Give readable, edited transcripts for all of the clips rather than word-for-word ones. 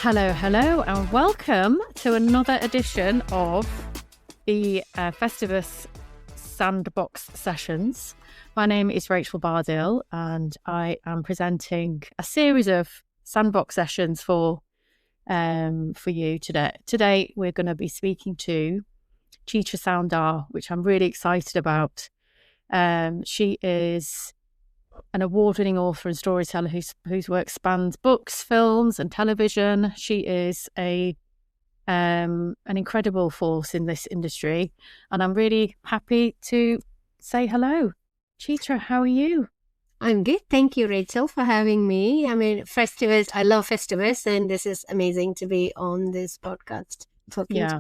Hello, and welcome to another edition of the Festivus Sandbox Sessions. My name is Rachel Bardill, and I am presenting a series of sandbox sessions for you today. Today, we're going to be speaking to Chitra Soundar, which I'm really excited about. She is an award-winning author and storyteller whose work spans books, films, and television. She is an incredible force in this industry, and I'm really happy to say hello. Chitra, how are you? I'm good. Thank you, Rachel, for having me. I mean, Festivus, I love Festivus, and this is amazing to be on this podcast. Yeah.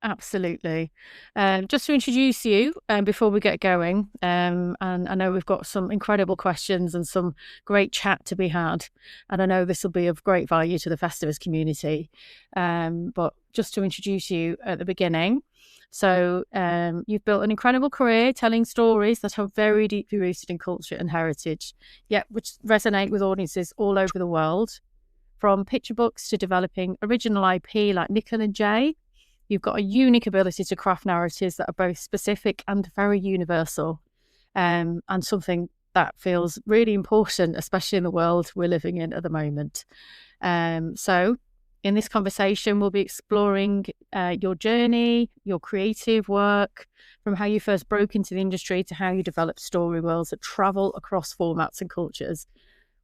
Absolutely. Just to introduce you before we get going, and I know we've got some incredible questions and some great chat to be had, and I know this will be of great value to the Festivus community. But just to introduce you at the beginning, so you've built an incredible career telling stories that are very deeply rooted in culture and heritage, yet which resonate with audiences all over the world, from picture books to developing original IP like Nikhil Jay. You've got a unique ability to craft narratives that are both specific and very universal, and something that feels really important, especially in the world we're living in at the moment. So in this conversation, we'll be exploring your journey, your creative work, from how you first broke into the industry to how you develop story worlds that travel across formats and cultures.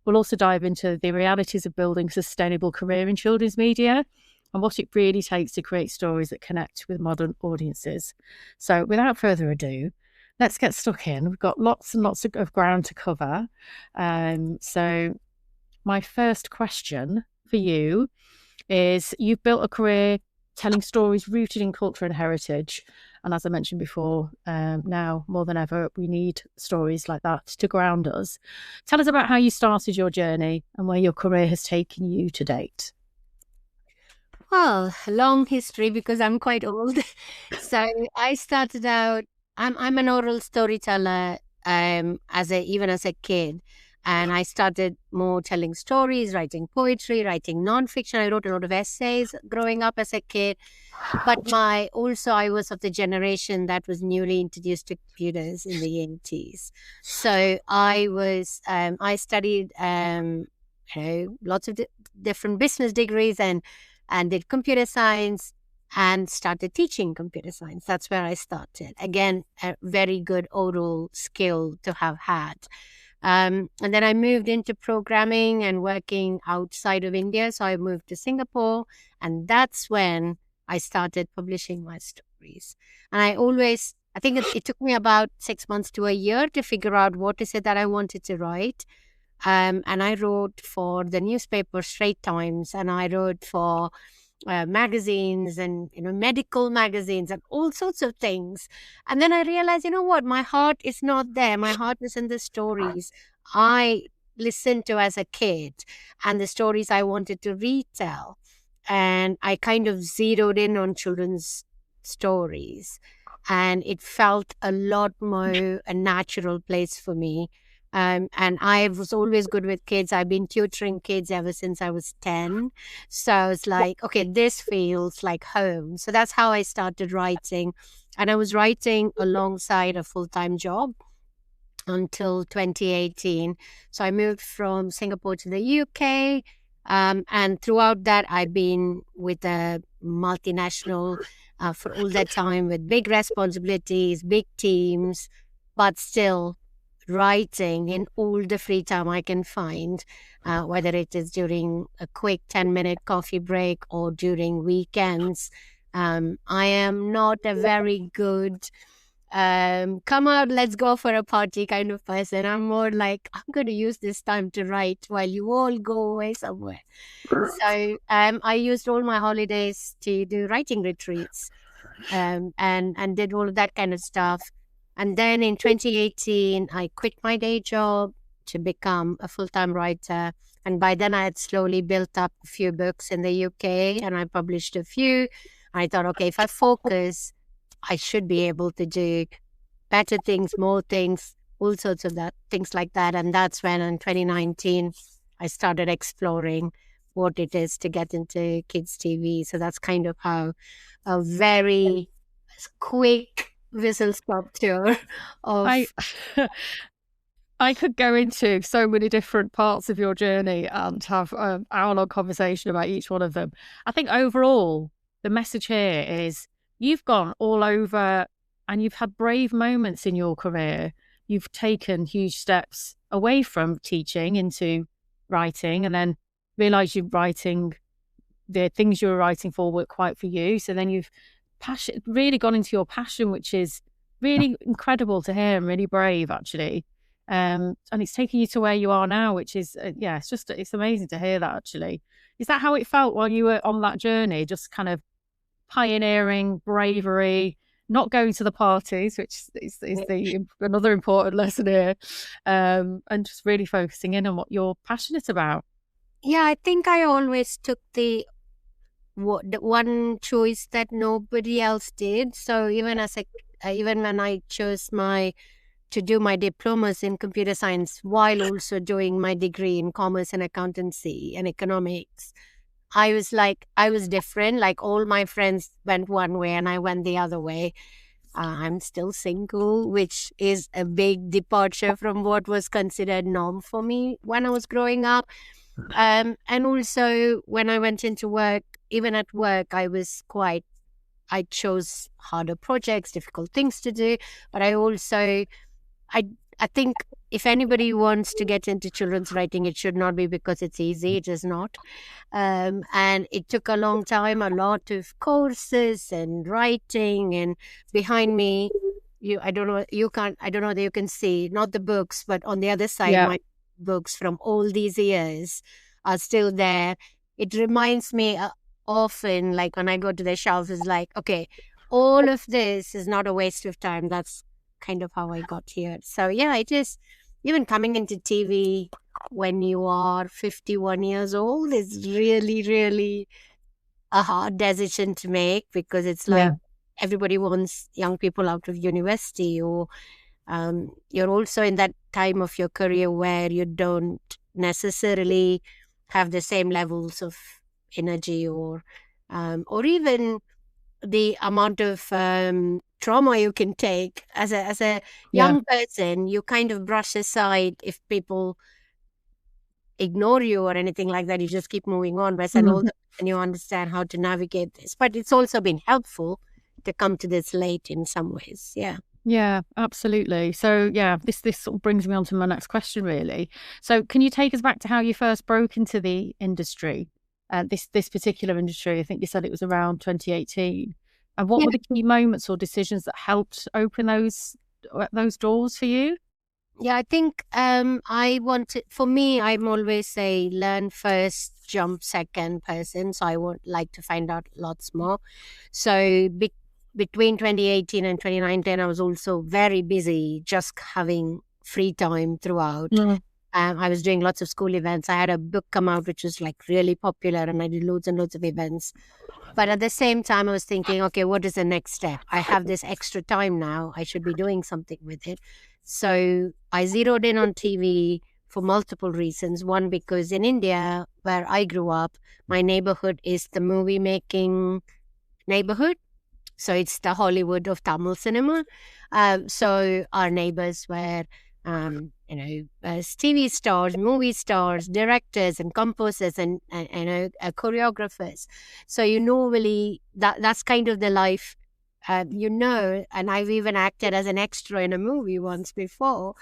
We'll also dive into the realities of building a sustainable career in children's media, and what it really takes to create stories that connect with modern audiences. So without further ado, let's get stuck in. We've got lots and lots of ground to cover. So my first question for you is, you've built a career telling stories rooted in culture and heritage. And as I mentioned before, now more than ever, we need stories like that to ground us. Tell us about how you started your journey and where your career has taken you to date. Well, long history because I'm quite old. So I started out. I'm an oral storyteller. Even as a kid, and I started more telling stories, writing poetry, writing nonfiction. I wrote a lot of essays growing up as a kid. But I was of the generation that was newly introduced to computers in the 80s. So I studied lots of different business degrees and did computer science and started teaching computer science. That's where I started. Again, a very good oral skill to have had. And then I moved into programming and working outside of India. So I moved to Singapore, and that's when I started publishing my stories. And I think it took me about 6 months to a year to figure out what is it that I wanted to write. And I wrote for the newspaper Straight Times, and I wrote for magazines and medical magazines and all sorts of things. And then I realized, my heart is not there. My heart is in the stories I listened to as a kid and the stories I wanted to retell. And I kind of zeroed in on children's stories, and it felt a lot more a natural place for me. And I was always good with kids. I've been tutoring kids ever since I was 10. So it's like, okay, this feels like home. So that's how I started writing. And I was writing alongside a full-time job until 2018. So I moved from Singapore to the UK. And throughout that, I've been with a multinational for all that time, with big responsibilities, big teams, but still writing in all the free time I can find, whether it is during a quick 10-minute coffee break or during weekends. I am not a very good come out, let's go for a party kind of person. I'm more like, I'm going to use this time to write while you all go away somewhere. So I used all my holidays to do writing retreats, and did all of that kind of stuff. And then in 2018, I quit my day job to become a full-time writer. And by then I had slowly built up a few books in the UK, and I published a few. I thought, okay, if I focus, I should be able to do better things, more things, all sorts of things like that. And that's when in 2019, I started exploring what it is to get into kids TV. So that's kind of how a very quick whistle stop tour of I I could go into so many different parts of your journey and have an hour-long conversation about each one of them. I think overall, the message here is you've gone all over and you've had brave moments in your career. You've taken huge steps away from teaching into writing, and then realised you're writing, the things you were writing for weren't quite for you. So then you've really gone into your passion, which is really incredible to hear and really brave, actually. And it's taking you to where you are now, which is, it's amazing to hear that, actually. Is that how it felt while you were on that journey? Just kind of pioneering, bravery, not going to the parties, which is another important lesson here, and just really focusing in on what you're passionate about. Yeah, I think I always took the one choice that nobody else did. So even even when I chose to do my diplomas in computer science while also doing my degree in commerce and accountancy and economics, I was different. Like all my friends went one way and I went the other way. I'm still single, which is a big departure from what was considered norm for me when I was growing up. And also when I went into work, even at work, I chose harder projects, difficult things to do. But I think if anybody wants to get into children's writing, it should not be because it's easy. It is not. And it took a long time, a lot of courses and writing. And behind me, I don't know that you can see, not the books, but on the other side, Yeah. my books from all these years are still there. It reminds me often, like when I go to the shelf, is like, okay, all of this is not a waste of time. That's kind of how I got here. So yeah, it is, even coming into TV when you are 51 years old is really, really a hard decision to make, because it's like everybody wants young people out of university, or you're also in that time of your career where you don't necessarily have the same levels of energy, or even the amount of trauma you can take as a young person. You kind of brush aside if people ignore you or anything like that. You just keep moving on, whereas an older and you understand how to navigate this. But it's also been helpful to come to this late in some ways. Yeah. Yeah, absolutely. So yeah, this sort of brings me on to my next question, really. So can you take us back to how you first broke into the industry, this particular industry? I think you said it was around 2018. And what Yeah. were the key moments or decisions that helped open those doors for you? Yeah, I think for me, I'm always a learn first, jump second person. So I would like to find out lots more. So between 2018 and 2019, I was also very busy, just having free time throughout. I was doing lots of school events. I had a book come out, which was like really popular, and I did loads and loads of events. But at the same time, I was thinking, okay, what is the next step? I have this extra time now. I should be doing something with it. So I zeroed in on TV for multiple reasons. One, because in India, where I grew up, my neighborhood is the movie making neighborhood. So it's the Hollywood of Tamil cinema. So our neighbors were, TV stars, movie stars, directors and composers and choreographers. So really, that's kind of the life, and I've even acted as an extra in a movie once before,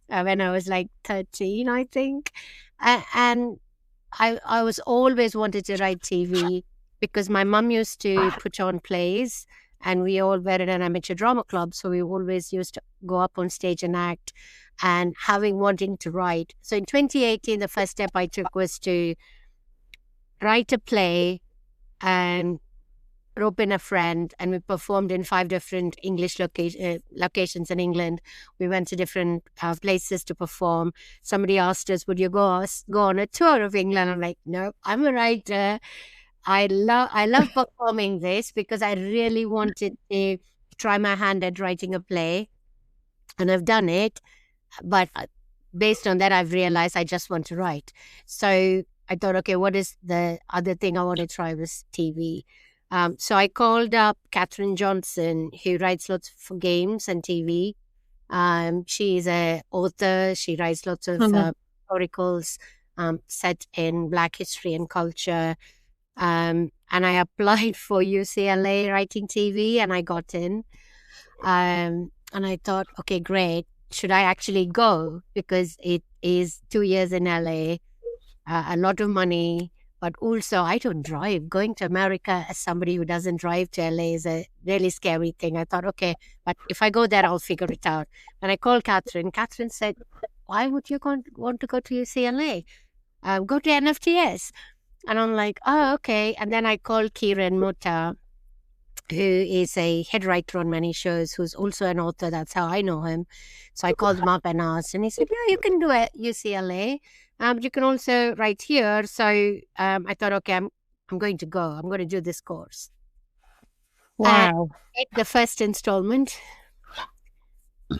when I was like 13, I think. And I was always wanted to write TV, because my mum used to put on plays, and we all were in an amateur drama club. So we always used to go up on stage and act, and wanting to write. So in 2018, the first step I took was to write a play and rope in a friend, and we performed in 5 different English locations in England. We went to different places to perform. Somebody asked us, would you go on a tour of England? I'm like, no, I'm a writer. I love performing this, because I really wanted to try my hand at writing a play, and I've done it. But based on that, I've realized I just want to write. So I thought, okay, what is the other thing I want to try was TV. So I called up Catherine Johnson, who writes lots for games and TV. She's a author. She writes lots of historicals set in Black history and culture. And I applied for UCLA writing TV, and I got in. And I thought, okay, great. Should I actually go? Because it is 2 years in LA, a lot of money, but also I don't drive. Going to America as somebody who doesn't drive to LA is a really scary thing. I thought, okay, but if I go there, I'll figure it out. And I called Catherine. Catherine said, why would you want to go to UCLA? Go to NFTS. And I'm like, oh, okay. And then I called Kieran Mutta, who is a head writer on many shows, who's also an author. That's how I know him. So I called him up and asked, and he said, yeah, you can do it UCLA. But you can also write here. So I thought, okay, I'm going to go. I'm going to do this course. Wow. The first installment.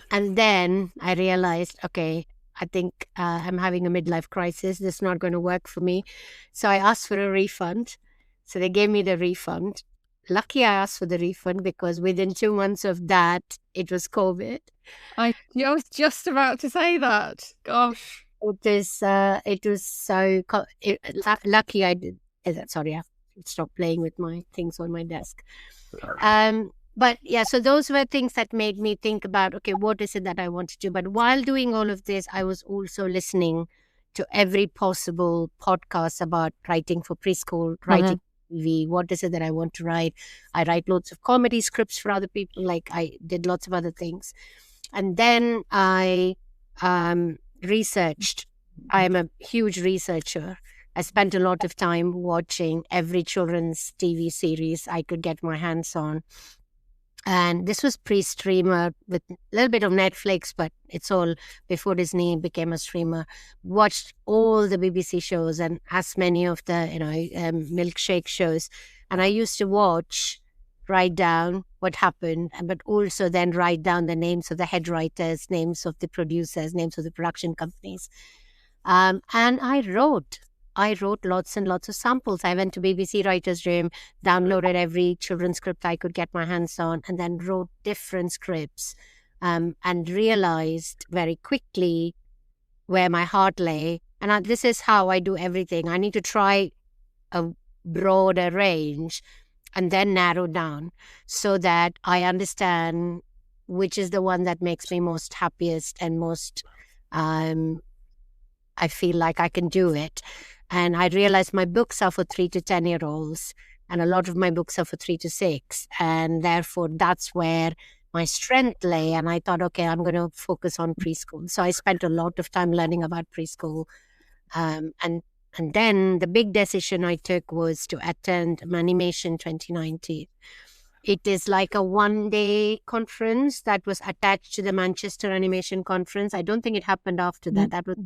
And then I realized, okay, I think I'm having a midlife crisis. This is not going to work for me. So I asked for a refund. So they gave me the refund. Lucky I asked for the refund, because within 2 months of that, it was COVID. I was just about to say that. Gosh. It was so lucky I did. Sorry, I have to stop playing with my things on my desk. But yeah, so those were things that made me think about, okay, what is it that I want to do? But while doing all of this, I was also listening to every possible podcast about writing for preschool, writing TV. What is it that I want to write? I write lots of comedy scripts for other people. Like, I did lots of other things. And then I researched. I am a huge researcher. I spent a lot of time watching every children's TV series I could get my hands on. And this was pre-streamer with a little bit of Netflix, but it's all before Disney became a streamer. Watched all the BBC shows and as many of the, milkshake shows. And I used to write down what happened, but also then write down the names of the head writers, names of the producers, names of the production companies. And I wrote lots and lots of samples. I went to BBC Writer's Room, downloaded every children's script I could get my hands on, and then wrote different scripts, and realized very quickly where my heart lay. And this is how I do everything. I need to try a broader range and then narrow down so that I understand which is the one that makes me most happiest and most, I feel like I can do it. And I realized my books are for 3 to 10-year-olds, and a lot of my books are for 3 to 6. And therefore, that's where my strength lay. And I thought, okay, I'm going to focus on preschool. So I spent a lot of time learning about preschool. And then the big decision I took was to attend Manimation 2019. It is like a one-day conference that was attached to the Manchester Animation Conference. I don't think it happened after that. That was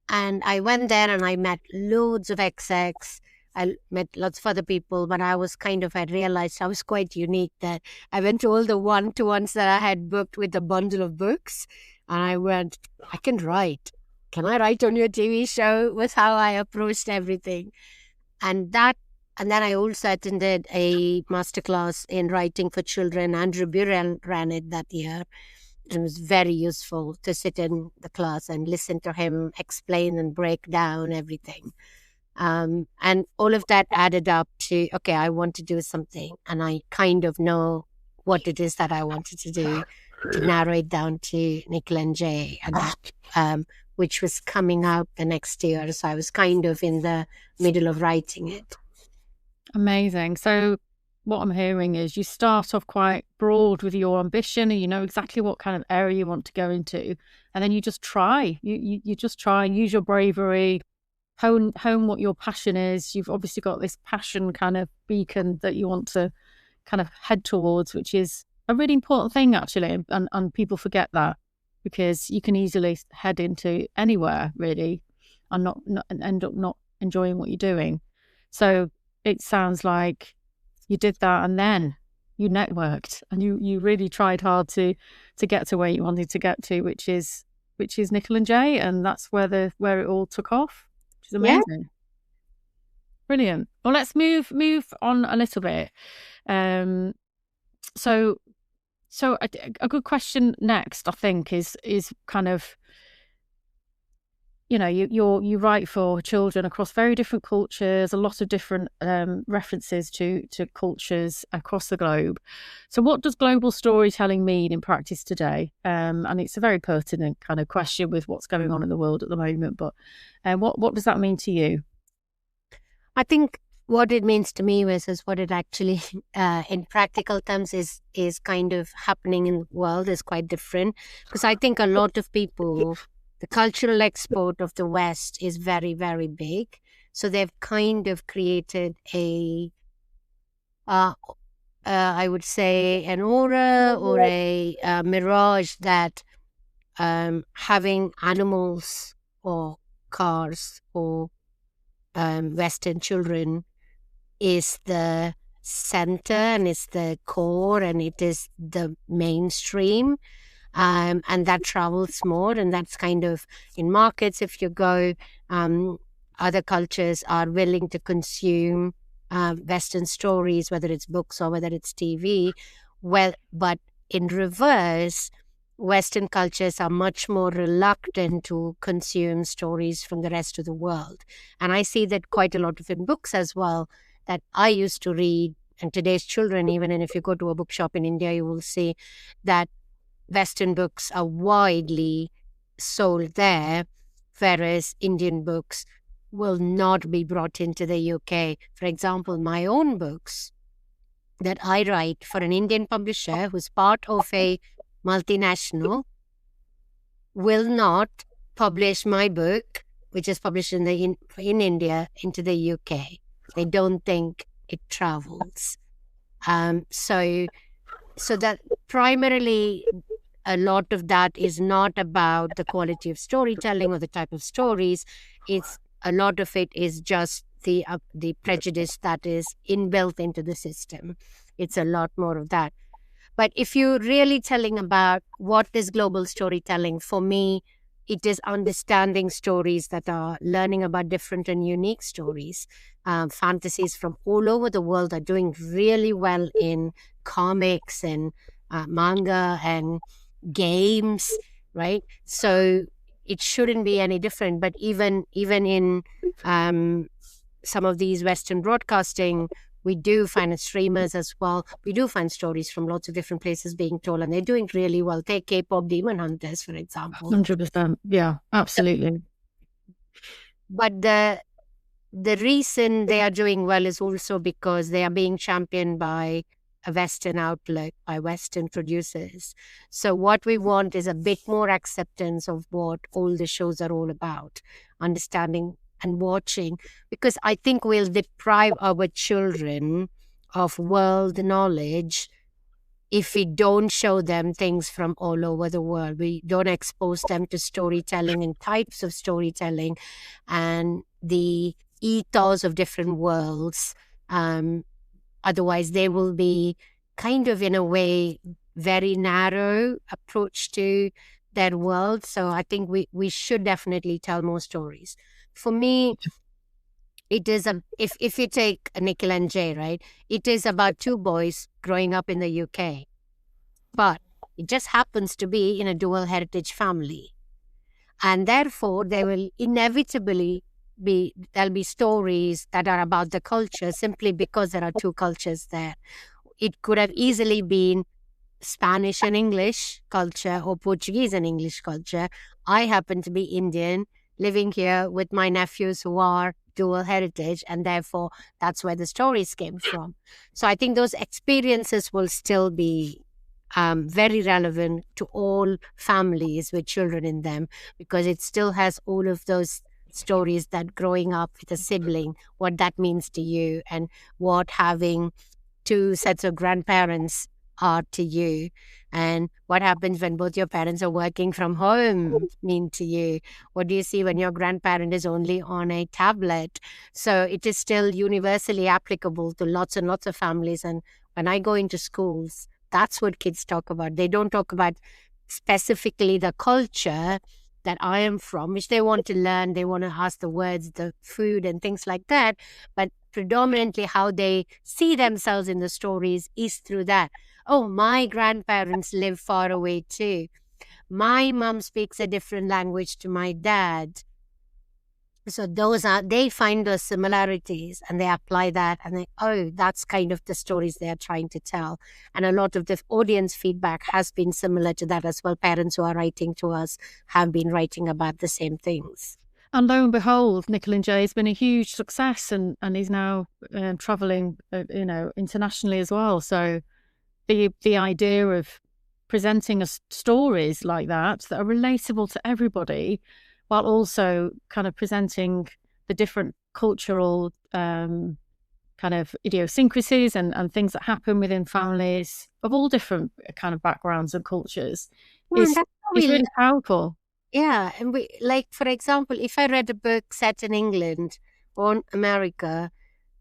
And I went there and I met loads of execs. I met lots of other people, but I realized I was quite unique, that I went to all the one-to-ones that I had booked with a bundle of books. And I went, I can write. Can I write on your TV show? Was how I approached everything. And then I also attended a masterclass in writing for children. Andrew Burrell ran it that year. It was very useful to sit in the class and listen to him explain and break down everything. And all of that added up to, okay, I want to do something. And I kind of know what it is that I wanted to do, to narrow it down to Nikhil Jay, which was coming out the next year. So I was kind of in the middle of writing it. Amazing. So what I'm hearing is you start off quite broad with your ambition, and you know exactly what kind of area you want to go into, and then you just try. You just try and use your bravery, hone what your passion is. You've obviously got this passion kind of beacon that you want to kind of head towards, which is a really important thing actually, and people forget that, because you can easily head into anywhere really and not end up not enjoying what you're doing. So it sounds like you did that, and then you networked, and you really tried hard to get to where you wanted to get to, which is which is Nikhil and Jay, and that's where it all took off, which is Yeah. amazing. Brilliant. Well, let's move on a little bit. So a good question next, I think, is kind of, you know, you write for children across very different cultures, a lot of different references to cultures across the globe. So what does global storytelling mean in practice today? And it's a very pertinent kind of question with what's going on in the world at the moment. But what does that mean to you? I think what it means to me versus what it actually, in practical terms, is kind of happening in the world is quite different. Because I think a lot of people, the cultural export of the West is very, very big. So they've kind of created I would say, an aura or a mirage that having animals or cars or Western children is the center and is the core and it is the mainstream. And that travels more, and that's kind of in markets. If you go, other cultures are willing to consume Western stories, whether it's books or whether it's TV. Well, but in reverse, Western cultures are much more reluctant to consume stories from the rest of the world. And I see that quite a lot of in books as well that I used to read. And today's children, even, and if you go to a bookshop in India, you will see that Western books are widely sold there, whereas Indian books will not be brought into the UK. For example, my own books that I write for an Indian publisher who's part of a multinational will not publish my book, which is published in India, into the UK. They don't think it travels. So that primarily a lot of that is not about the quality of storytelling or the type of stories. It's a lot of it is just the prejudice that is inbuilt into the system. It's a lot more of that. But if you're really telling about what is global storytelling, for me, it is understanding stories that are learning about different and unique stories. Fantasies from all over the world are doing really well in comics and manga and games, right? So it shouldn't be any different. But even in some of these Western broadcasting, we do find streamers as well. We do find stories from lots of different places being told, and they're doing really well. Take K-pop Demon Hunters, for example. 100%. Yeah, absolutely. But the reason they are doing well is also because they are being championed by a Western outlet, by Western producers. So what we want is a bit more acceptance of what all the shows are all about, understanding and watching, because I think we'll deprive our children of world knowledge if we don't show them things from all over the world. We don't expose them to storytelling and types of storytelling and the ethos of different worlds. Otherwise, they will be kind of, in a way, very narrow approach to their world. So I think we should definitely tell more stories. For me, it is if you take Nikhil and Jay, right? It is about two boys growing up in the UK, but it just happens to be in a dual heritage family, and therefore there will inevitably there'll be stories that are about the culture simply because there are two cultures there. It could have easily been Spanish and English culture or Portuguese and English culture. I happen to be Indian, living here with my nephews who are dual heritage, and therefore that's where the stories came from. So I think those experiences will still be very relevant to all families with children in them, because it still has all of those stories that growing up with a sibling, what that means to you, and what having two sets of grandparents are to you, and what happens when both your parents are working from home mean to you. What do you see when your grandparent is only on a tablet? So it is still universally applicable to lots and lots of families. And when I go into schools, that's what kids talk about. They don't talk about specifically the culture, that I am from, which they want to learn. They want to ask the words, the food and things like that. But predominantly how they see themselves in the stories is through that. Oh, my grandparents live far away too. My mom speaks a different language to my dad. So they find those similarities and they apply that, and that's kind of the stories they are trying to tell. And a lot of the audience feedback has been similar to that as well. Parents who are writing to us have been writing about the same things. And lo and behold, Nikhil Jay has been a huge success, and he's now traveling, internationally as well. So the idea of presenting us stories like that are relatable to everybody, while also kind of presenting the different cultural kind of idiosyncrasies and things that happen within families of all different kind of backgrounds and cultures is really powerful. Yeah. And for example, if I read a book set in England or America,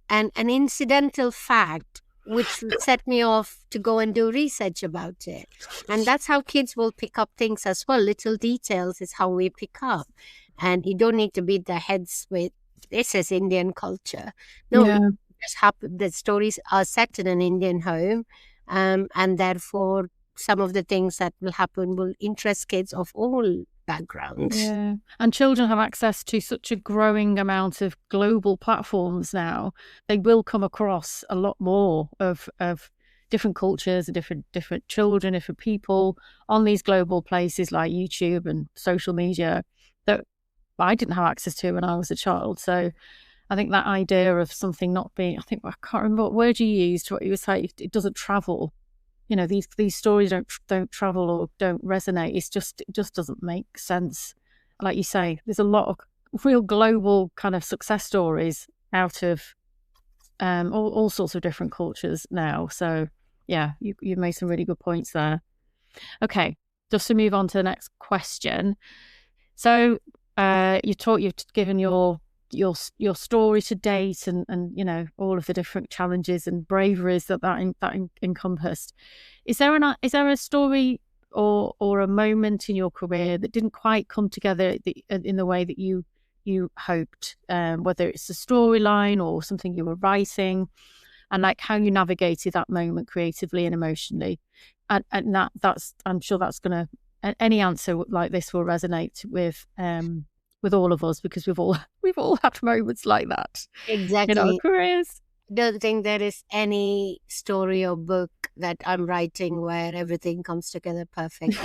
and an incidental fact which would set me off to go and do research about it. And that's how kids will pick up things as well. Little details is how we pick up. And you don't need to beat their heads with, this is Indian culture. No, the stories are set in an Indian home. And therefore, some of the things that will happen will interest kids of all backgrounds. Yeah. And children have access to such a growing amount of global platforms now. They will come across a lot more of different cultures and different children, different people on these global places like YouTube and social media that I didn't have access to when I was a child. So I think that idea of something not being, I can't remember what word you used, what you would say, it doesn't travel. These stories don't travel or don't resonate. It just doesn't make sense. Like you say, there's a lot of real global kind of success stories out of all sorts of different cultures now. So yeah, you've made some really good points there. Okay, just to move on to the next question. So you've given your story to date and all of the different challenges and braveries that encompassed. Is there a story or a moment in your career that didn't quite come together in the way that you hoped, whether it's a storyline or something you were writing, and like how you navigated that moment creatively and emotionally? And that's I'm sure that's gonna, any answer like this will resonate with all of us, because we've all had moments like that. Exactly. In our careers. I don't think there is any story or book that I'm writing where everything comes together perfectly.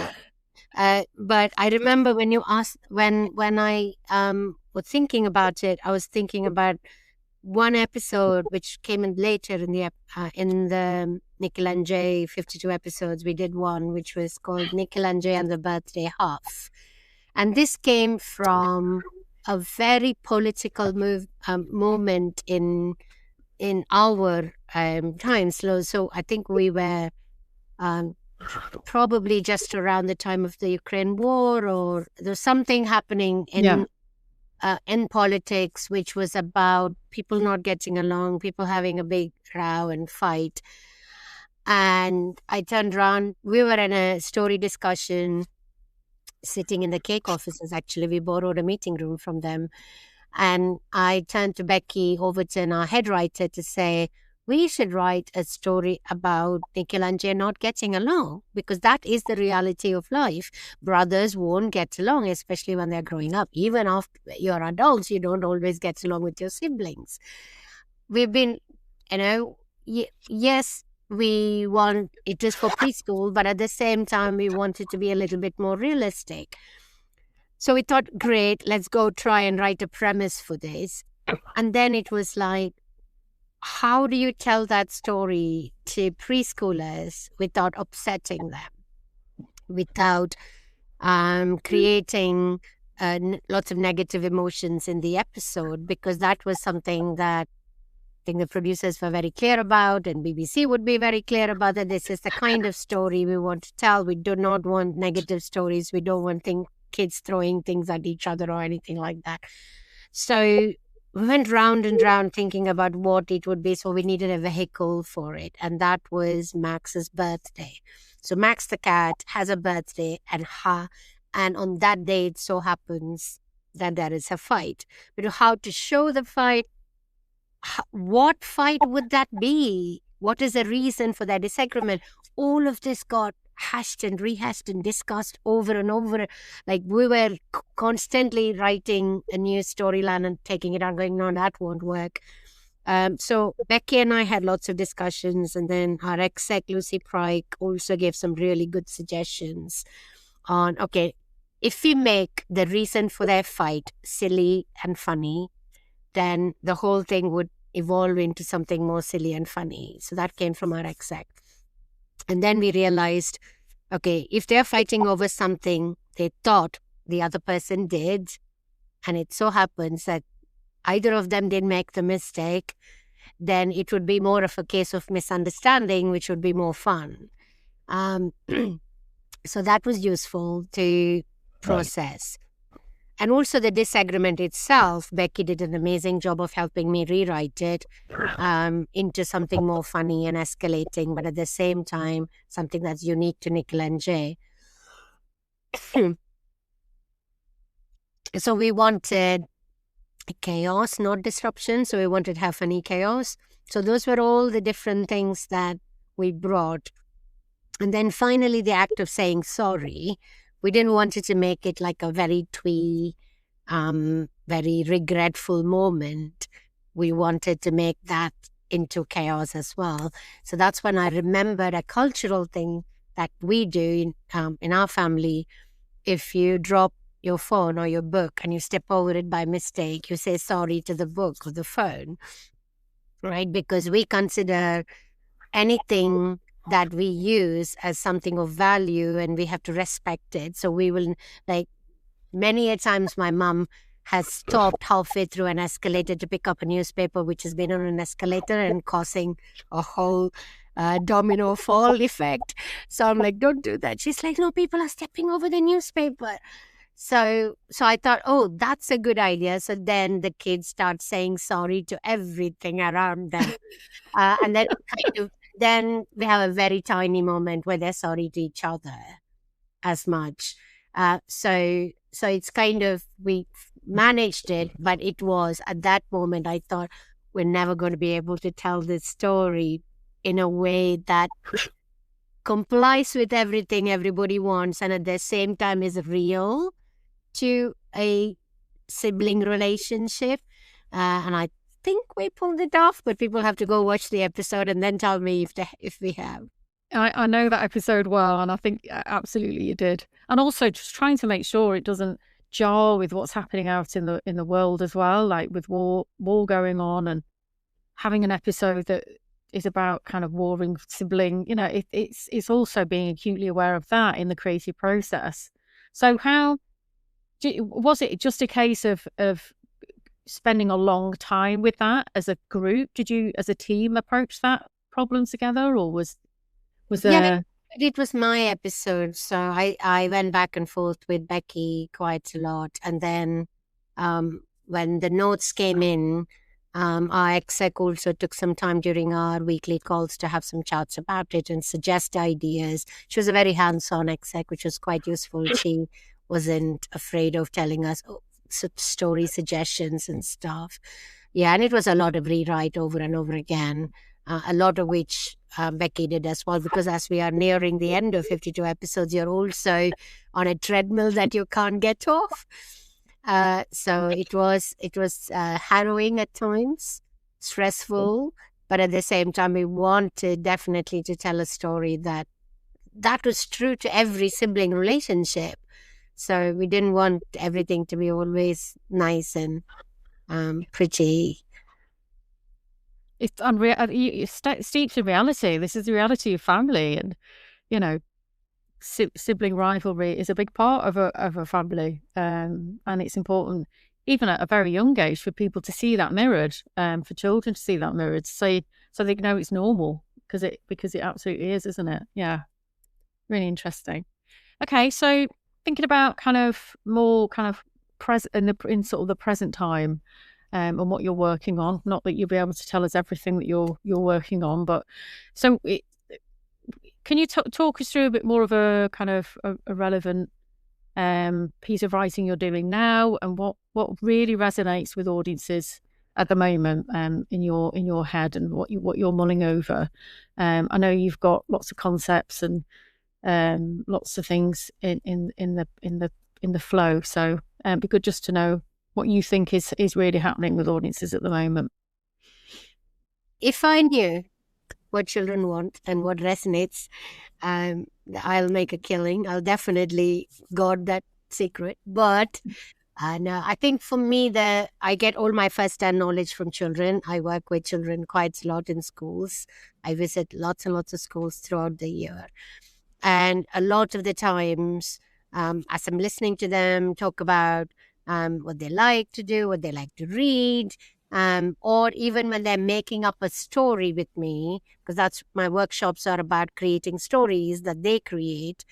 But I remember when you asked, when I was thinking about it, I was thinking about one episode which came in later in the Nikhil and Jay 52 episodes. We did one which was called Nikhil and Jay and the Birthday Half. And this came from a very political moment in our times. So I think we were probably just around the time of the Ukraine war, or there's something happening in politics, which was about people not getting along, people having a big row and fight. And I turned around. We were in a story discussion, sitting in the cake offices. Actually, we borrowed a meeting room from them. And I turned to Becky Overton, our head writer, to say, we should write a story about Nikhil and Jay not getting along, because that is the reality of life. Brothers won't get along, especially when they're growing up. Even after you're adults, you don't always get along with your siblings. We've been, yes, we want it is for preschool, but at the same time, we want it to be a little bit more realistic. So we thought, great, let's go try and write a premise for this. And then it was like, how do you tell that story to preschoolers without upsetting them, without creating lots of negative emotions in the episode? Because that was something that I think the producers were very clear about, and BBC would be very clear about, that this is the kind of story we want to tell. We do not want negative stories. We don't want kids throwing things at each other or anything like that. So we went round and round thinking about what it would be. So we needed a vehicle for it. And that was Max's birthday. So Max the cat has a birthday, and on that day it so happens that there is a fight. But how to show the fight, what fight would that be? What is the reason for that disagreement? All of this got hashed and rehashed and discussed over and over. Like we were constantly writing a new storyline and taking it out, going, no, that won't work. So Becky and I had lots of discussions, and then our exec Lucy Pryke also gave some really good suggestions on, okay, if we make the reason for their fight silly and funny, then the whole thing would evolve into something more silly and funny. So that came from our exec. And then we realized, okay, if they're fighting over something they thought the other person did, and it so happens that either of them didn't make the mistake, then it would be more of a case of misunderstanding, which would be more fun. So that was useful to process. Right. And also the disagreement itself, Becky did an amazing job of helping me rewrite it into something more funny and escalating, but at the same time, something that's unique to Nikhil and Jay. So we wanted chaos, not disruption. So we wanted to have funny chaos. So those were all the different things that we brought. And then finally, the act of saying sorry. We didn't want it to make it like a very twee, very regretful moment. We wanted to make that into chaos as well. So that's when I remembered a cultural thing that we do in our family. If you drop your phone or your book and you step over it by mistake, you say sorry to the book or the phone, right? Because we consider anything that we use as something of value and we have to respect it. So we will, like, many a times my mom has stopped halfway through an escalator to pick up a newspaper which has been on an escalator and causing a whole domino fall effect. So I'm like, don't do that. She's like, no, people are stepping over the newspaper. So I thought, oh, that's a good idea. So then the kids start saying sorry to everything around them. And then then we have a very tiny moment where they're sorry to each other as much. So it's kind of, we managed it, but it was at that moment, I thought we're never going to be able to tell this story in a way that complies with everything everybody wants and at the same time is real to a sibling relationship. And I think we pulled it off, but people have to go watch the episode and then tell me if we have. I know that episode well, and I think absolutely you did. And also just trying to make sure it doesn't jar with what's happening out in the world as well, like with war going on, and having an episode that is about kind of warring sibling. You know, it's also being acutely aware of that in the creative process. So how was it just a case of spending a long time with that as a group? Did you, as a team, approach that problem together, or was there? Yeah, it was my episode, so I went back and forth with Becky quite a lot, and then when the notes came in, our exec also took some time during our weekly calls to have some chats about it and suggest ideas. She was a very hands-on exec, which was quite useful. She wasn't afraid of telling us story suggestions and stuff. Yeah, and it was a lot of rewrite over and over again, a lot of which Becky did as well, because as we are nearing the end of 52 episodes, you're also on a treadmill that you can't get off. So it was harrowing at times, stressful, but at the same time, we wanted definitely to tell a story that was true to every sibling relationship. So we didn't want everything to be always nice and pretty. It's unreal. It's steeped in reality. This is the reality of family, and you know, sibling rivalry is a big part of a family, and it's important, even at a very young age, for people to see that mirrored, for children to see that mirrored, so they know it's normal, because it absolutely is, isn't it? Yeah, really interesting. Okay, so thinking about kind of more kind of in sort of the present time, and what you're working on. Not that you'll be able to tell us everything that you're working on, but so can you talk us through a bit more of a kind of a relevant piece of writing you're doing now, and what really resonates with audiences at the moment, in your head, and what you're mulling over. I know you've got lots of concepts and lots of things in the flow. So it'd be good just to know what you think is really happening with audiences at the moment. If I knew what children want and what resonates, I'll make a killing. I'll definitely guard that secret. But no, I think for me, I get all my first-hand knowledge from children. I work with children quite a lot in schools. I visit lots and lots of schools throughout the year. And a lot of the times, as I'm listening to them talk about what they like to do, what they like to read, or even when they're making up a story with me, because that's my workshops are about creating stories that they create.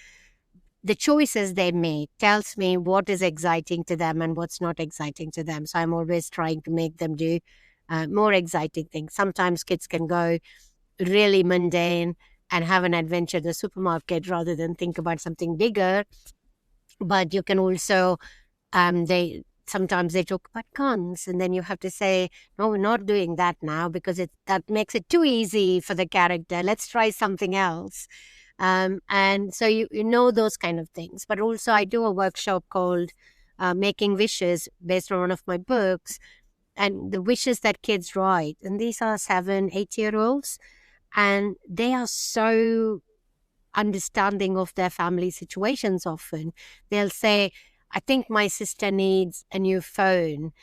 The choices they make tells me what is exciting to them and what's not exciting to them. So I'm always trying to make them do more exciting things. Sometimes kids can go really mundane and have an adventure in the supermarket rather than think about something bigger. But you can also, sometimes they talk about guns, and then you have to say, no, we're not doing that now because that makes it too easy for the character. Let's try something else. And so you know those kind of things. But also I do a workshop called Making Wishes based on one of my books, and the wishes that kids write. And these are 7, 8-year-olds, and they are so understanding of their family situations often. They'll say, I think my sister needs a new phone,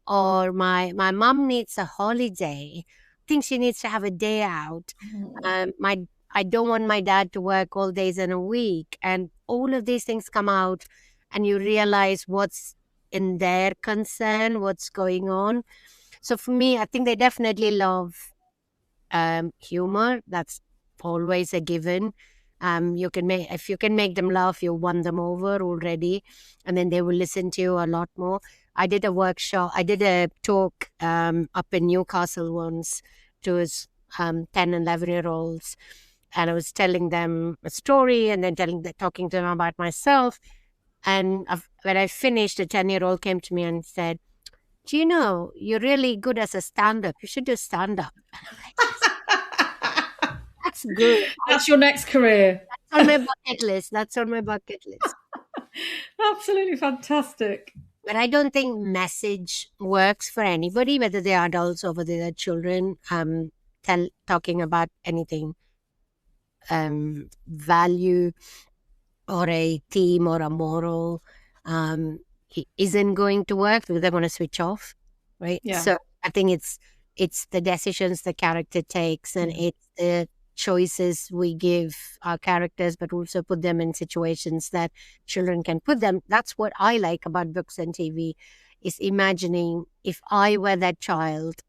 or my mom needs a holiday. I think she needs to have a day out. I don't want my dad to work all days in a week. And all of these things come out, and you realize what's in their concern, what's going on. So for me, I think they definitely love humor. That's always a given. If you can make them laugh, you won them over already, and then they will listen to you a lot more. I did a talk up in Newcastle once to 10 and 11-year-olds, and I was telling them a story and then talking to them about myself. And when I finished, a 10-year-old came to me and said, do you know, you're really good as a stand-up. You should do stand-up. That's good. That's your next career. That's on my bucket list. Absolutely fantastic. But I don't think message works for anybody, whether they're adults or whether they're children. Talking about anything, value or a theme or a moral, isn't going to work because they're going to switch off, right? Yeah. So I think it's the decisions the character takes, and it's the choices we give our characters, but also put them in situations that children can put them. That's what I like about books and TV, is imagining, if I were that child,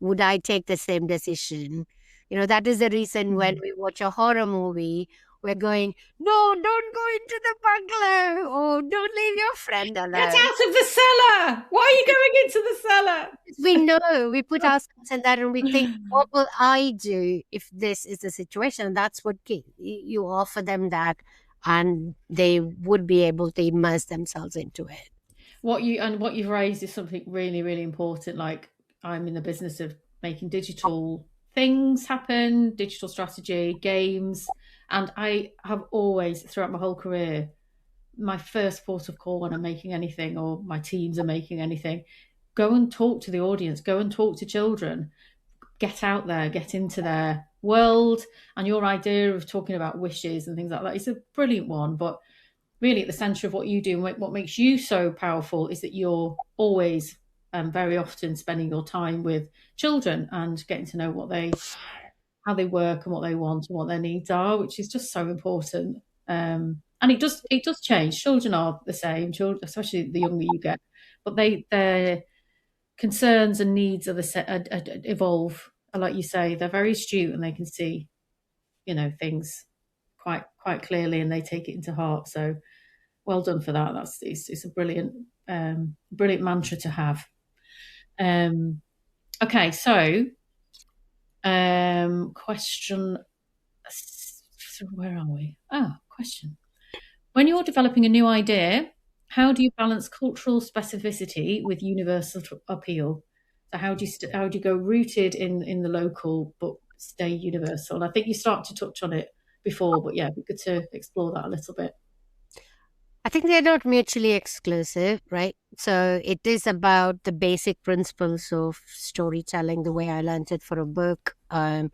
would I take the same decision? That is the reason when we watch a horror movie, we're going, no, don't go into the bungalow, or don't leave your friend alone. Get out of the cellar. Why are you going into the cellar? We know, we put ourselves in that, and we think, what will I do if this is the situation? That's what you offer them that, and they would be able to immerse themselves into it. What you've raised is something really, really important. Like, I'm in the business of making digital things happen, digital strategy, games. And I have always, throughout my whole career, my first port of call when I'm making anything, or my teams are making anything, go and talk to the audience, go and talk to children, get out there, get into their world. And your idea of talking about wishes and things like that is a brilliant one. But really, at the centre of what you do and what makes you so powerful is that you're always, very often, spending your time with children and getting to know how they work and what they want and what their needs are, which is just so important. And it does change. Children are the same, children, especially the younger you get, but their concerns and needs evolve. Like you say, they're very astute and they can see, things quite clearly, and they take it into heart. So well done for that. It's a brilliant mantra to have. Okay, so question. So where are we? Question. When you're developing a new idea, how do you balance cultural specificity with universal appeal? So how do you go rooted in the local but stay universal? And I think you start to touch on it before, but yeah, it'd be good to explore that a little bit. I think they're not mutually exclusive, right? So it is about the basic principles of storytelling, the way I learned it for a book, or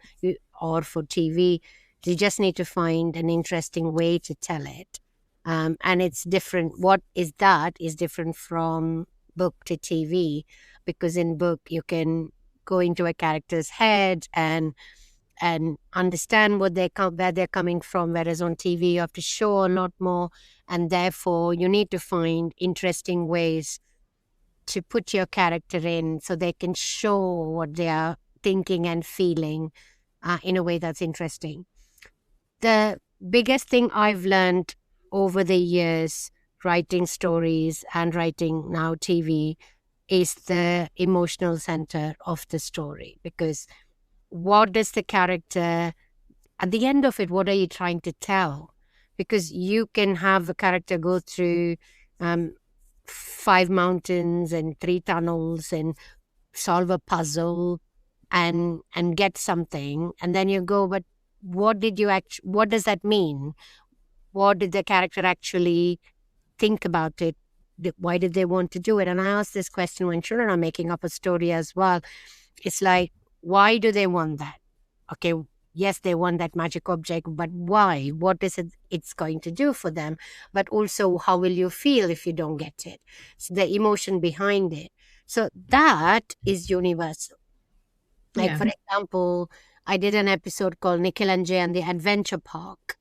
for TV. You just need to find an interesting way to tell it. And it's different. What is that is different from book to TV, because in book you can go into a character's head and understand what where they're coming from, whereas on TV you have to show a lot more, and therefore you need to find interesting ways to put your character in so they can show what they are thinking and feeling in a way that's interesting. The biggest thing I've learned over the years writing stories and writing now TV is the emotional center of the story, because what does the character, at the end of it, what are you trying to tell? Because you can have a character go through 5 mountains and 3 tunnels and solve a puzzle and get something, and then you go, but what does that mean? What did the character actually think about it? Why did they want to do it? And I ask this question when children are making up a story as well. It's like, why do they want that? Okay, yes, they want that magic object, but why? What is it it's going to do for them? But also, how will you feel if you don't get it? So the emotion behind it. So that is universal. Like, Yeah. for example, I did an episode called Nikhil and Jay and the Adventure Park,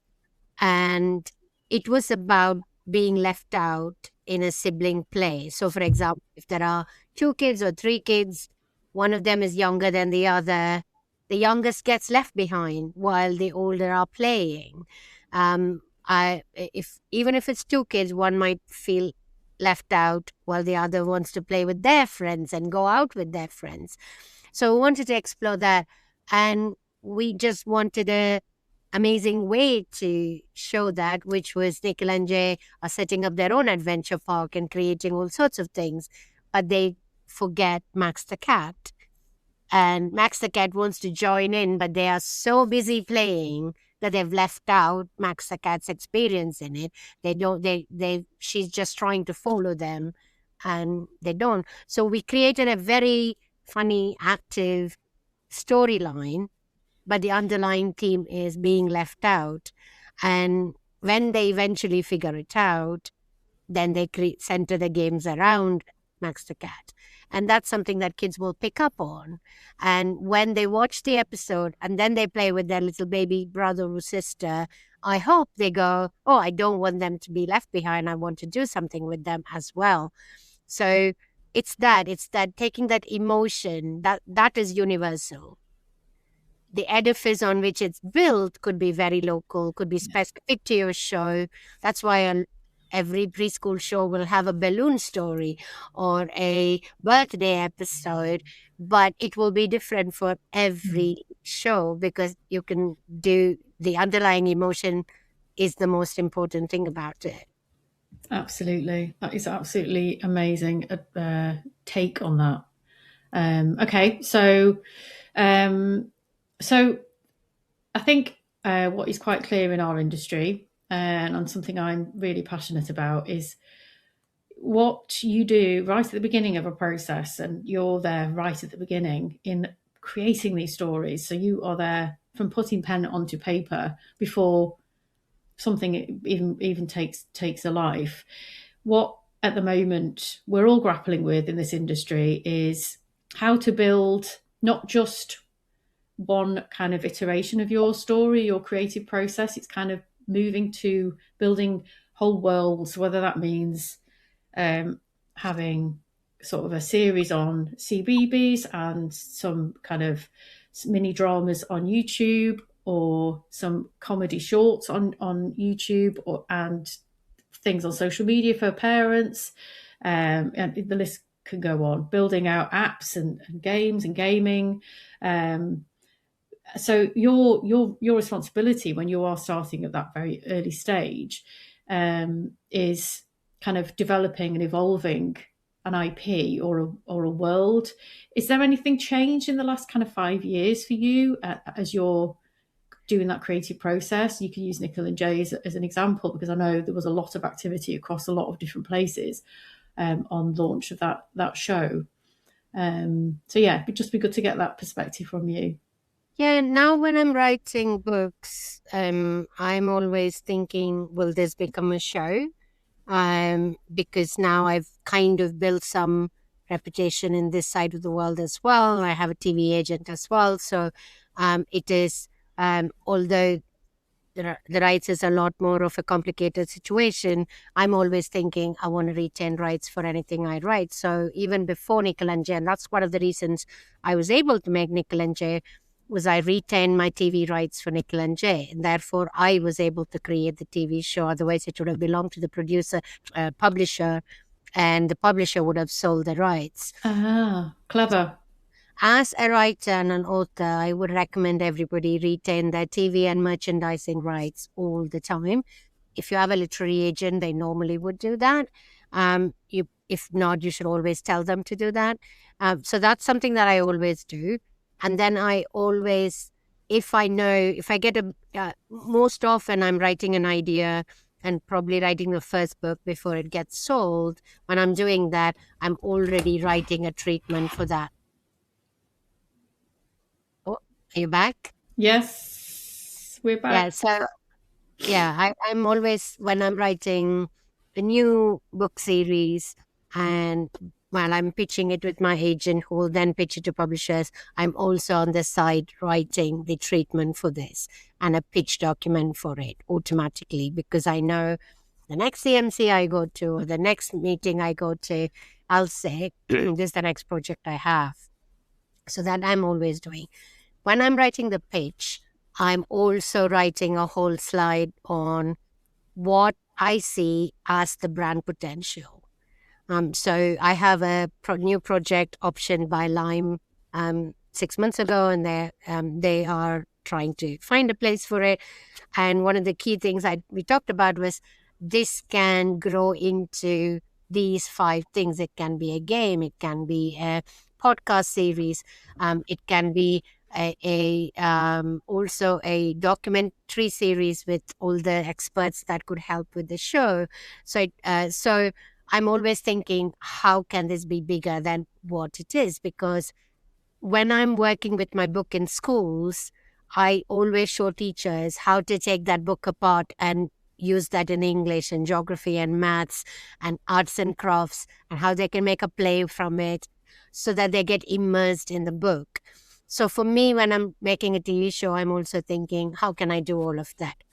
and it was about being left out in a sibling play. So, for example, if there are 2 kids or 3 kids, one of them is younger than the other, the youngest gets left behind while the older are playing. If even if it's 2 kids, one might feel left out while the other wants to play with their friends and go out with their friends. So we wanted to explore that, and we just wanted a amazing way to show that, which was Nikhil and Jay are setting up their own adventure park and creating all sorts of things, but they forget Max the cat. And Max the cat wants to join in, but they are so busy playing that they've left out Max the cat's experience in it. They don't, she's just trying to follow them and they don't. So we created a very funny, active storyline, but the underlying theme is being left out. And when they eventually figure it out, then they center the games around Max the cat. And that's something that kids will pick up on. And when they watch the episode and then they play with their little baby brother or sister, I hope they go, oh, I don't want them to be left behind. I want to do something with them as well. So it's that taking that emotion, that is universal. The edifice on which it's built could be very local, could be specific to your show. That's why every preschool show will have a balloon story or a birthday episode, but it will be different for every show, because you can do the underlying emotion is the most important thing about it. Absolutely. That is absolutely amazing take on that. Okay, so I think what is quite clear in our industry, and something I'm really passionate about, is what you do right at the beginning of a process, and you're there right at the beginning in creating these stories. So you are there from putting pen onto paper before something even takes a life. What at the moment we're all grappling with in this industry is how to build not just one kind of iteration of your story, your creative process. It's kind of moving to building whole worlds, whether that means having sort of a series on CBeebies and some kind of mini dramas on YouTube, or some comedy shorts on YouTube, and things on social media for parents. And the list can go on, building out apps and games and gaming. So your responsibility when you are starting at that very early stage is kind of developing and evolving an IP or a world. Is there anything changed in the last kind of 5 years for you as you're doing that creative process? You can use Nikhil and Jay as an example, because I know there was a lot of activity across a lot of different places on launch of that show. So yeah, it'd just be good to get that perspective from you. Yeah, now when I'm writing books, I'm always thinking, will this become a show? Because now I've kind of built some reputation in this side of the world as well. I have a TV agent as well. So it is, although the rights is a lot more of a complicated situation, I'm always thinking I want to retain rights for anything I write. So even before Nikhil and Jay, and that's one of the reasons I was able to make Nikhil and Jay, was I retained my TV rights for Nikhil and Jay. And therefore, I was able to create the TV show. Otherwise, it would have belonged to the producer, publisher, and the publisher would have sold the rights. Ah, clever. As a writer and an author, I would recommend everybody retain their TV and merchandising rights all the time. If you have a literary agent, they normally would do that. If not, you should always tell them to do that. So that's something that I always do. And then I always, if I get most often I'm writing an idea and probably writing the first book before it gets sold. When I'm doing that, I'm already writing a treatment for that. Oh, are you back? Yes, we're back. Yeah. So yeah, I'm always, when I'm writing a new book series, and while I'm pitching it with my agent who will then pitch it to publishers, I'm also on the side writing the treatment for this and a pitch document for it automatically, because I know the next CMC I go to or the next meeting I go to, I'll say, this is the next project I have. So that I'm always doing. When I'm writing the pitch, I'm also writing a whole slide on what I see as the brand potential. So I have a new project optioned by Lime 6 months ago, and they are trying to find a place for it. And one of the key things we talked about was this can grow into these 5 things. It can be a game, it can be a podcast series, it can be also a documentary series with all the experts that could help with the show. So I'm always thinking, how can this be bigger than what it is? Because when I'm working with my book in schools, I always show teachers how to take that book apart and use that in English and geography and maths and arts and crafts, and how they can make a play from it so that they get immersed in the book. So for me, when I'm making a TV show, I'm also thinking, how can I do all of that?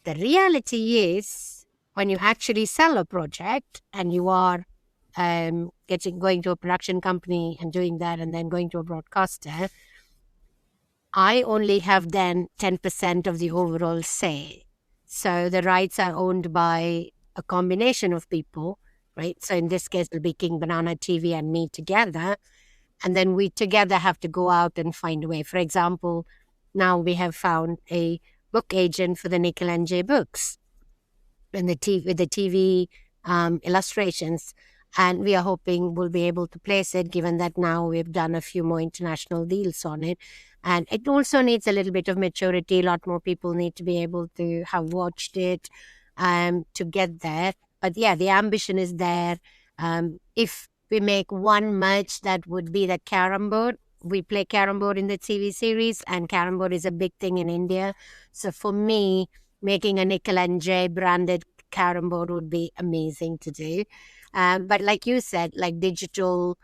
The reality is, when you actually sell a project and you are going to a production company and doing that and then going to a broadcaster, I only have then 10% of the overall say. So the rights are owned by a combination of people, right? So in this case, it'll be King Banana TV and me together. And then we together have to go out and find a way. For example, now we have found a book agent for the Nikhil and Jay books and with the TV illustrations. And we are hoping we'll be able to place it, given that now we've done a few more international deals on it. And it also needs a little bit of maturity. A lot more people need to be able to have watched it to get there. But yeah, the ambition is there. If we make one merch, that would be the carom board. We play carom board in the TV series, and carom board is a big thing in India. So for me, making a Nikhil and Jay branded carom board would be amazing to do. But like you said, like digital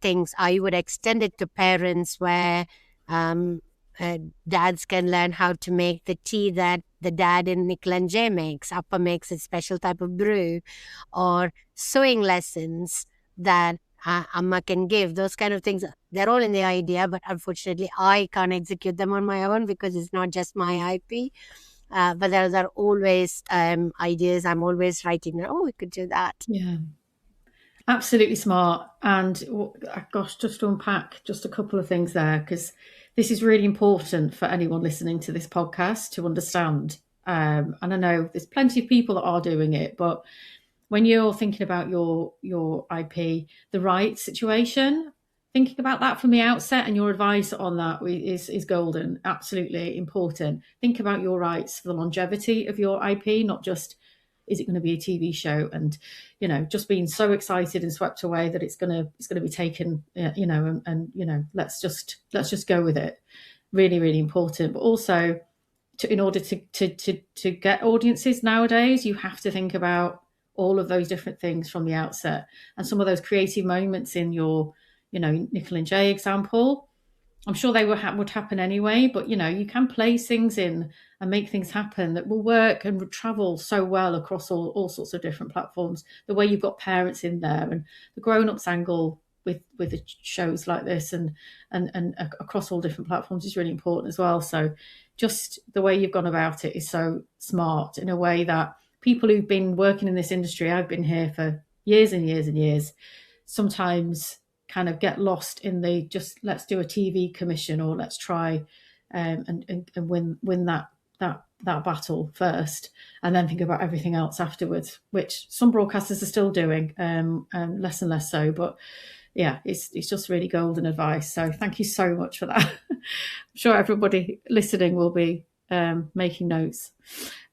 things, I would extend it to parents where dads can learn how to make the tea that the dad in Nikhil and Jay makes. Appa makes a special type of brew, or sewing lessons that Amma can give. Those kind of things, they're all in the idea, but unfortunately I can't execute them on my own because it's not just my IP. But there are always ideas. I'm always writing, oh, we could do that. Yeah. Absolutely smart. And gosh, just to unpack just a couple of things there, because this is really important for anyone listening to this podcast to understand. And I know there's plenty of people that are doing it, but when you're thinking about your IP, the rights situation, thinking about that from the outset, and your advice on that is golden. Absolutely important. Think about your rights for the longevity of your IP, not just is it going to be a TV show, and just being so excited and swept away that it's going to be taken, and let's just go with it. Really, really important. But also, in order to get audiences nowadays, you have to think about all of those different things from the outset, and some of those creative moments in your, Nikhil and Jay example. I'm sure they would happen anyway, but you can place things in and make things happen that will work and would travel so well across all sorts of different platforms. The way you've got parents in there, and the grown-ups angle with the shows like this, and across all different platforms is really important as well. So just the way you've gone about it is so smart, in a way that people who've been working in this industry, I've been here for years and years and years, sometimes kind of get lost in the just let's do a TV commission, or let's try and win that battle first, and then think about everything else afterwards, which some broadcasters are still doing, less and less so. But yeah, it's just really golden advice. So thank you so much for that. I'm sure everybody listening will be making notes.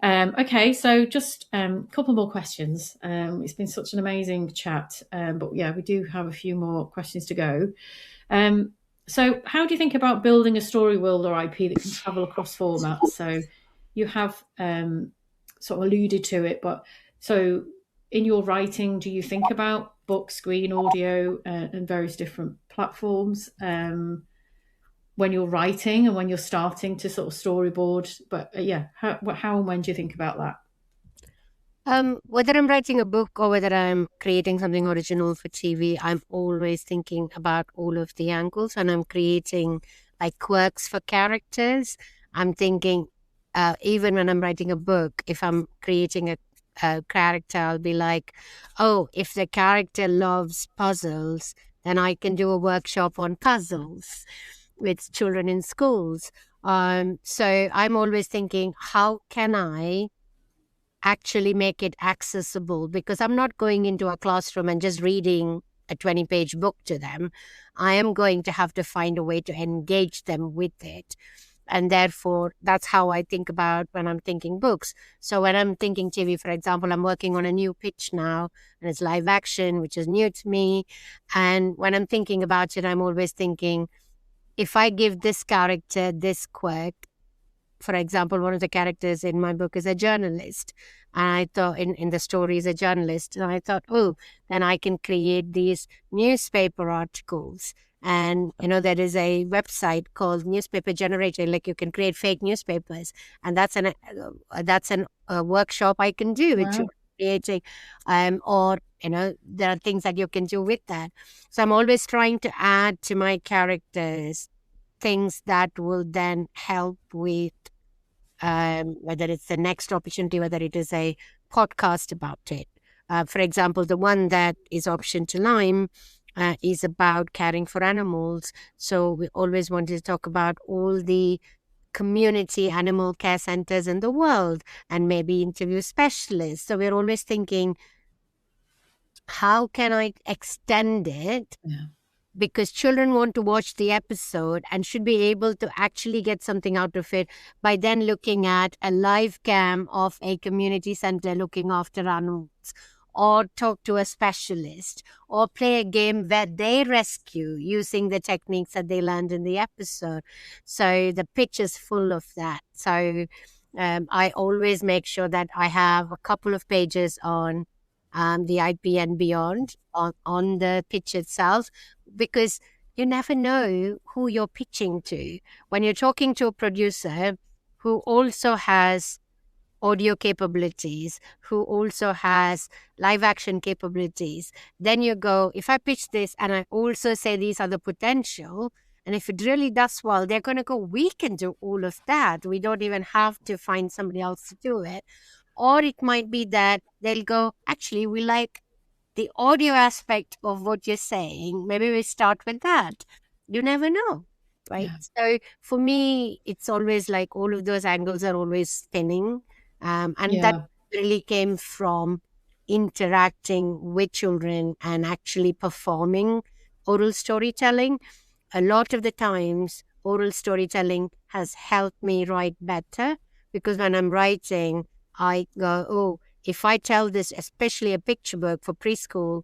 Okay, so just a couple more questions. It's been such an amazing chat, but yeah, we do have a few more questions to go. So how do you think about building a story world or IP that can travel across formats? So you have sort of alluded to it, but so in your writing, do you think about book, screen, audio, and various different platforms when you're writing and when you're starting to sort of storyboard? But yeah, how and when do you think about that? Whether I'm writing a book or whether I'm creating something original for TV, I'm always thinking about all of the angles, and I'm creating like quirks for characters. I'm thinking, even when I'm writing a book, if I'm creating a character, I'll be like, oh, if the character loves puzzles, then I can do a workshop on puzzles with children in schools. So I'm always thinking, how can I actually make it accessible? Because I'm not going into a classroom and just reading a 20-page book to them. I am going to have to find a way to engage them with it. And therefore, that's how I think about when I'm thinking books. So when I'm thinking TV, for example, I'm working on a new pitch now, and it's live action, which is new to me. And when I'm thinking about it, I'm always thinking, if I give this character this quirk, for example, one of the characters in my book is a journalist. And I thought in the story is a journalist. And I thought, oh, then I can create these newspaper articles. And, there is a website called Newspaper Generator, like you can create fake newspapers. And that's a workshop I can do, which Wow. creating, or, there are things that you can do with that. So I'm always trying to add to my characters things that will then help with whether it's the next opportunity, whether it is a podcast about it. For example, the one that is Option to Lime is about caring for animals. So we always wanted to talk about all the community animal care centers in the world and maybe interview specialists. So we're always thinking, how can I extend it? Yeah. Because children want to watch the episode and should be able to actually get something out of it by then looking at a live cam of a community center looking after animals, or talk to a specialist, or play a game where they rescue using the techniques that they learned in the episode. So the pitch is full of that. So I always make sure that I have a couple of pages on the IP and beyond on the pitch itself, because you never know who you're pitching to. When you're talking to a producer who also has audio capabilities, who also has live action capabilities, then you go, if I pitch this and I also say these are the potential, and if it really does well, they're going to go, we can do all of that. We don't even have to find somebody else to do it. Or it might be that they'll go, actually, we like the audio aspect of what you're saying. Maybe we start with that. You never know, right? Yeah. So for me, it's always like all of those angles are always spinning. And that Yeah. really came from interacting with children and actually performing oral storytelling. A lot of the times, oral storytelling has helped me write better, because when I'm writing, I go, oh, if I tell this, especially a picture book for preschool,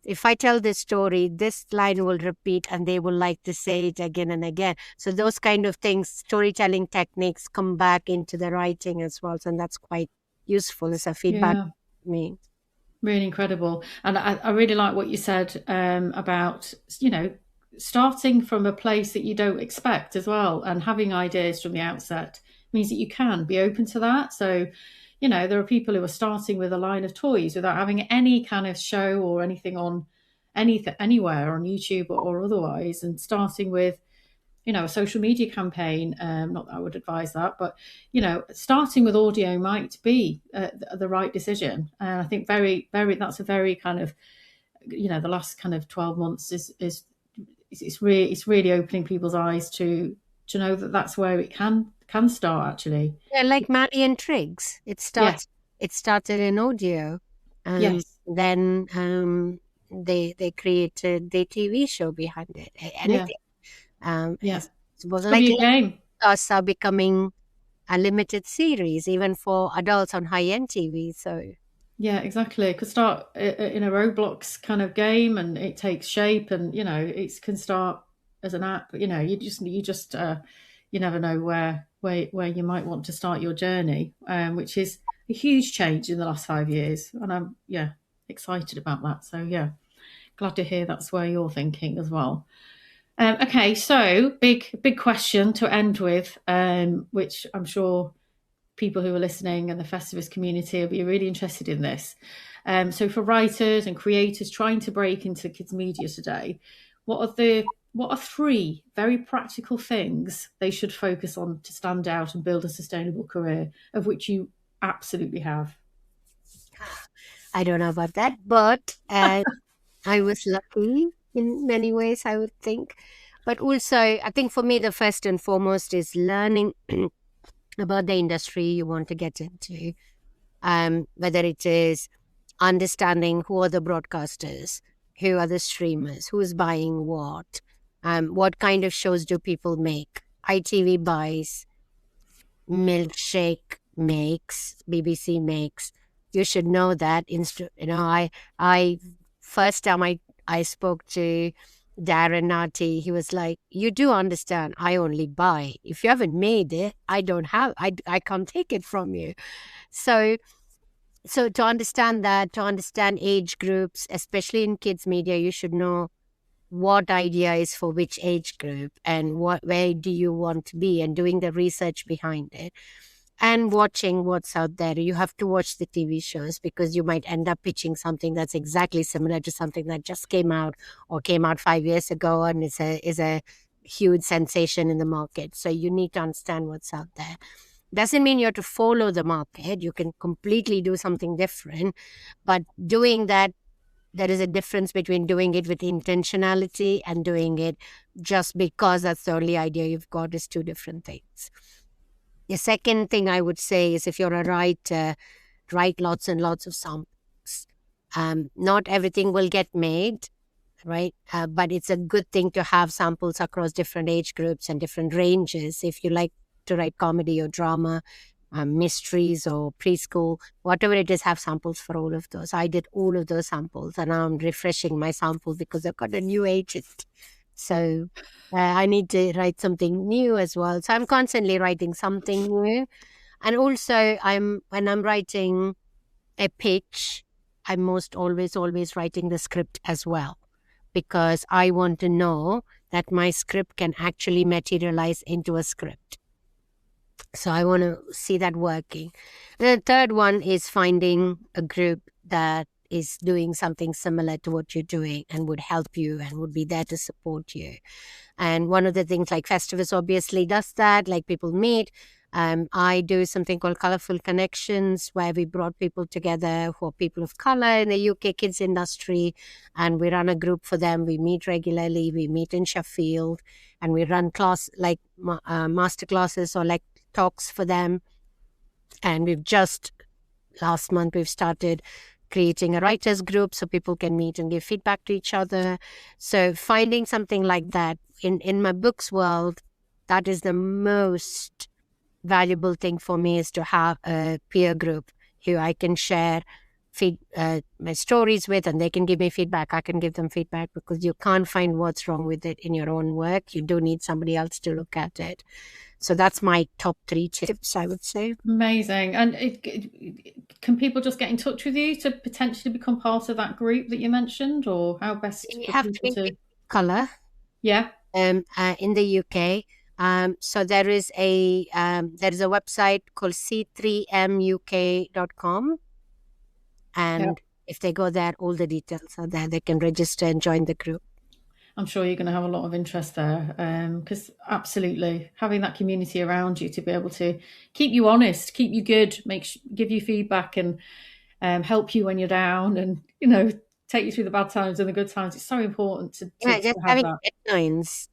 if I tell this story, this line will repeat and they will like to say it again and again. So those kind of things, storytelling techniques come back into the writing as well. And that's quite useful as a feedback Yeah. for me. Really incredible. And I really like what you said about, starting from a place that you don't expect as well, and having ideas from the outset means that you can be open to that. So, there are people who are starting with a line of toys without having any kind of show or anything on anything anywhere on YouTube or otherwise, and starting with a social media campaign. Not that I would advise that, but starting with audio might be the right decision. And I think that's a very kind of the last kind of 12 months it's really opening people's eyes to know that that's where it can start actually. Yeah, like Maddie and Triggs. Yeah. It started in audio. Yes. Then they created the TV show behind it. Yeah. Anything. Yeah. It was Could like be a game. us are becoming a limited series, even for adults on high-end TV. So Yeah, exactly. It could start in a Roblox kind of game, and it takes shape, and it can start as an app. You never know where you might want to start your journey, which is a huge change in the last 5 years, and I'm excited about that. So yeah, glad to hear that's where you're thinking as well. Okay, so big question to end with, which I'm sure people who are listening and the Festivus community will be really interested in this. So for writers and creators trying to break into kids media today, what are three very practical things they should focus on to stand out and build a sustainable career, of which you absolutely have? I don't know about that, but I was lucky in many ways, I would think. But also, I think for me, the first and foremost is learning about the industry you want to get into. Whether it is understanding who are the broadcasters, who are the streamers, who's buying what kind of shows do people make. ITV buys, Milkshake makes, BBC makes. You should know that. I first time I spoke to Darren Nati, he was like, "You do understand? I only buy. If you haven't made it, I don't have. I can't take it from you." So to understand that, to understand age groups, especially in kids media, you should know what idea is for which age group and where do you want to be, and doing the research behind it and watching what's out there. You have to watch the TV shows, because you might end up pitching something that's exactly similar to something that just came out or came out 5 years ago and is a huge sensation in the market. So you need to understand what's out there. Doesn't mean you have to follow the market. You can completely do something different. But doing that, there is a difference between doing it with intentionality and doing it just because that's the only idea you've got, is two different things. The second thing I would say is, if you're a writer, write lots and lots of samples. Not everything will get made, right? But it's a good thing to have samples across different age groups and different ranges. If you like to write comedy or drama, mysteries or preschool, whatever it is, have samples for all of those. I did all of those samples, and now I'm refreshing my sample because I've got a new agent. So I need to write something new as well. So I'm constantly writing something new. And also, when I'm writing a pitch, I'm most always writing the script as well, because I want to know that my script can actually materialize into a script. So I want to see that working. And the third one is finding a group that is doing something similar to what you're doing and would help you and would be there to support you. And one of the things, like Festivus obviously does that, like people meet. I do something called Colorful Connections, where we brought people together who are people of color in the UK kids industry, and we run a group for them. We meet regularly. We meet in Sheffield, and we run master classes or like talks for them. And last month, we've started creating a writers group so people can meet and give feedback to each other. So finding something like that in my books world, that is the most valuable thing for me, is to have a peer group who I can share my stories with, and they can give me feedback. I can give them feedback, because you can't find what's wrong with it in your own work. You do need somebody else to look at it. So that's my top 3 tips, I would say. Amazing. And can people just get in touch with you to potentially become part of that group that you mentioned, or how best You for have people to? Colour. Yeah. In the UK. So there is a website called c3muk.com, and if they go there, all the details are there. They can register and join the group. I'm sure you're going to have a lot of interest there, because absolutely having that community around you to be able to keep you honest, keep you good, give you feedback, and help you when you're down, and take you through the bad times and the good times. It's so important to Just have having that. deadlines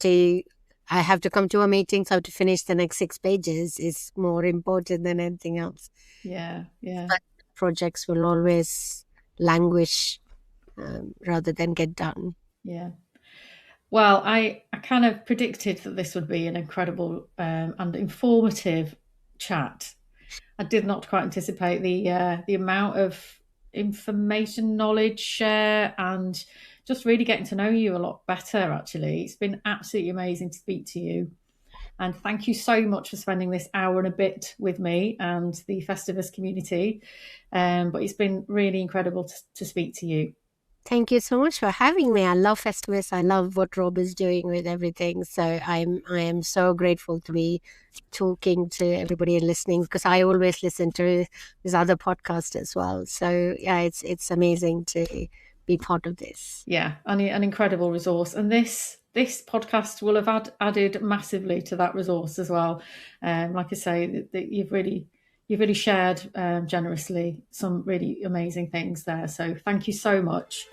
I have to come to a meeting, so to finish the next 6 pages is more important than anything else. Yeah. But projects will always languish rather than get done. Yeah. Well, I kind of predicted that this would be an incredible and informative chat. I did not quite anticipate the amount of information, knowledge share, and just really getting to know you a lot better. Actually, it's been absolutely amazing to speak to you, and thank you so much for spending this hour and a bit with me and the Festivus community. But it's been really incredible to speak to you. Thank you so much for having me. I love Festivus. I love what Rob is doing with everything. So I am so grateful to be talking to everybody and listening, because I always listen to his other podcast as well. So yeah, it's amazing to be part of this. Yeah, and an incredible resource. And this podcast will have added massively to that resource as well. Like I say, that you've really shared generously some really amazing things there. So thank you so much.